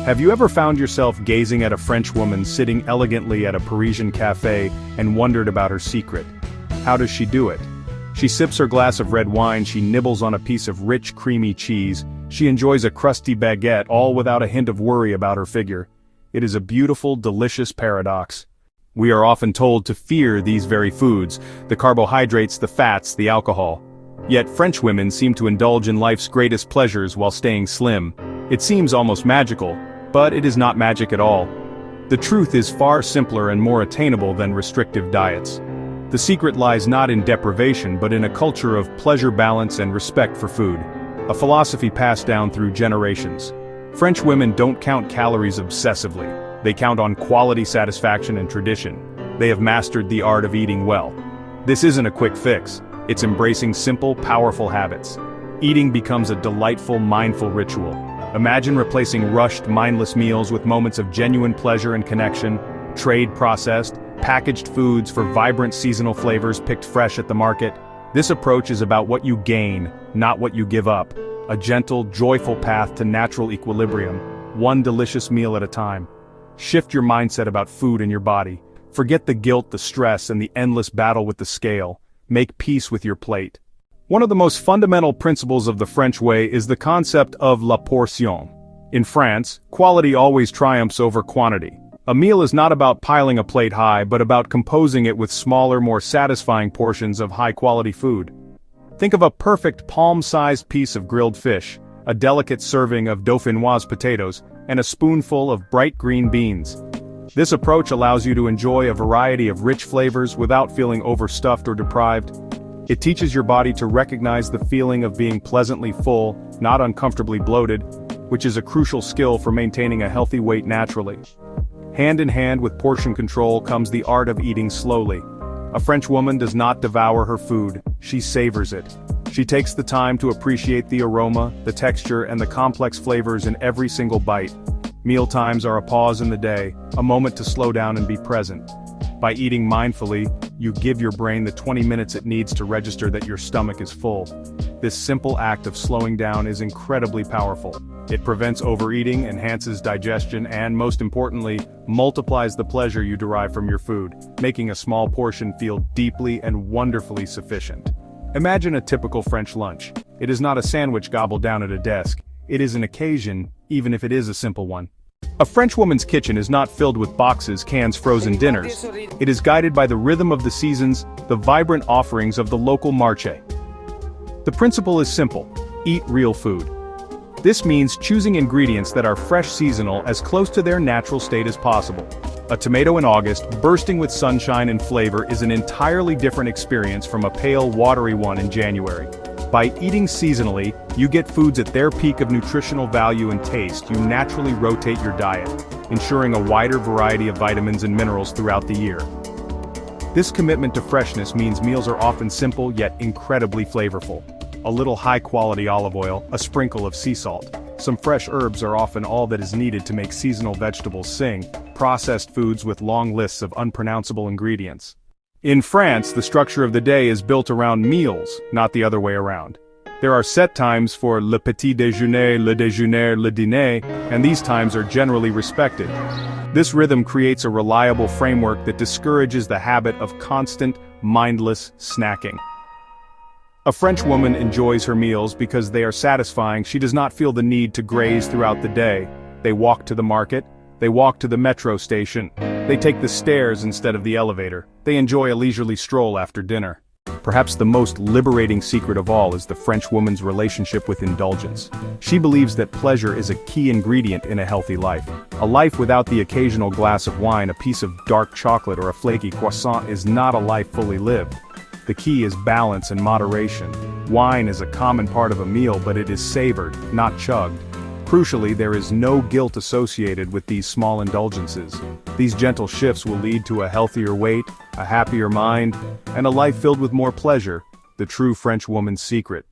Have you ever found yourself gazing at a French woman sitting elegantly at a Parisian cafe and wondered about her secret? How does she do it? She sips her glass of red wine, she nibbles on a piece of rich, creamy cheese, she enjoys a crusty baguette, all without a hint of worry about her figure. It is a beautiful, delicious paradox. We are often told to fear these very foods, the carbohydrates, the fats, the alcohol. Yet French women seem to indulge in life's greatest pleasures while staying slim. It seems almost magical, but it is not magic at all. The truth is far simpler and more attainable than restrictive diets. The secret lies not in deprivation but in a culture of pleasure balance and respect for food, a philosophy passed down through generations. French women don't count calories obsessively, they count on quality satisfaction and tradition. They have mastered the art of eating well. This isn't a quick fix, it's embracing simple, powerful habits. Eating becomes a delightful, mindful ritual. Imagine replacing rushed, mindless meals with moments of genuine pleasure and connection, trade-processed, packaged foods for vibrant seasonal flavors picked fresh at the market. This approach is about what you gain, not what you give up. A gentle, joyful path to natural equilibrium, one delicious meal at a time. Shift your mindset about food and your body. Forget the guilt, the stress, and the endless battle with the scale. Make peace with your plate. One of the most fundamental principles of the French way is the concept of la portion. In France, quality always triumphs over quantity. A meal is not about piling a plate high, but about composing it with smaller, more satisfying portions of high-quality food. Think of a perfect palm-sized piece of grilled fish, a delicate serving of dauphinoise potatoes, and a spoonful of bright green beans. This approach allows you to enjoy a variety of rich flavors without feeling overstuffed or deprived. It teaches your body to recognize the feeling of being pleasantly full, not uncomfortably bloated, which is a crucial skill for maintaining a healthy weight naturally. Hand in hand with portion control comes the art of eating slowly. A French woman does not devour her food, she savors it. She takes the time to appreciate the aroma, the texture, and the complex flavors in every single bite. Meal times are a pause in the day, a moment to slow down and be present. By eating mindfully, you give your brain the 20 minutes it needs to register that your stomach is full. This simple act of slowing down is incredibly powerful. It prevents overeating, enhances digestion, and most importantly, multiplies the pleasure you derive from your food, making a small portion feel deeply and wonderfully sufficient. Imagine a typical French lunch. It is not a sandwich gobbled down at a desk. It is an occasion, even if it is a simple one. A French woman's kitchen is not filled with boxes, cans, frozen dinners. It is guided by the rhythm of the seasons, the vibrant offerings of the local marché. The principle is simple: eat real food. This means choosing ingredients that are fresh, seasonal, as close to their natural state as possible. A tomato in August, bursting with sunshine and flavor, is an entirely different experience from a pale, watery one in January. By eating seasonally, you get foods at their peak of nutritional value and taste. You naturally rotate your diet, ensuring a wider variety of vitamins and minerals throughout the year. This commitment to freshness means meals are often simple yet incredibly flavorful. A little high-quality olive oil, a sprinkle of sea salt. Some fresh herbs are often all that is needed to make seasonal vegetables sing, processed foods with long lists of unpronounceable ingredients. In France, the structure of the day is built around meals, not the other way around. There are set times for le petit déjeuner, le dîner, and these times are generally respected. This rhythm creates a reliable framework that discourages the habit of constant, mindless snacking. A French woman enjoys her meals because they are satisfying. She does not feel the need to graze throughout the day. They walk to the market, they walk to the metro station, they take the stairs instead of the elevator. They enjoy a leisurely stroll after dinner. Perhaps the most liberating secret of all is the French woman's relationship with indulgence. She believes that pleasure is a key ingredient in a healthy life. A life without the occasional glass of wine, a piece of dark chocolate, or a flaky croissant is not a life fully lived. The key is balance and moderation. Wine is a common part of a meal, but it is savored, not chugged. Crucially, there is no guilt associated with these small indulgences. These gentle shifts will lead to a healthier weight, a happier mind, and a life filled with more pleasure, the true French woman's secret.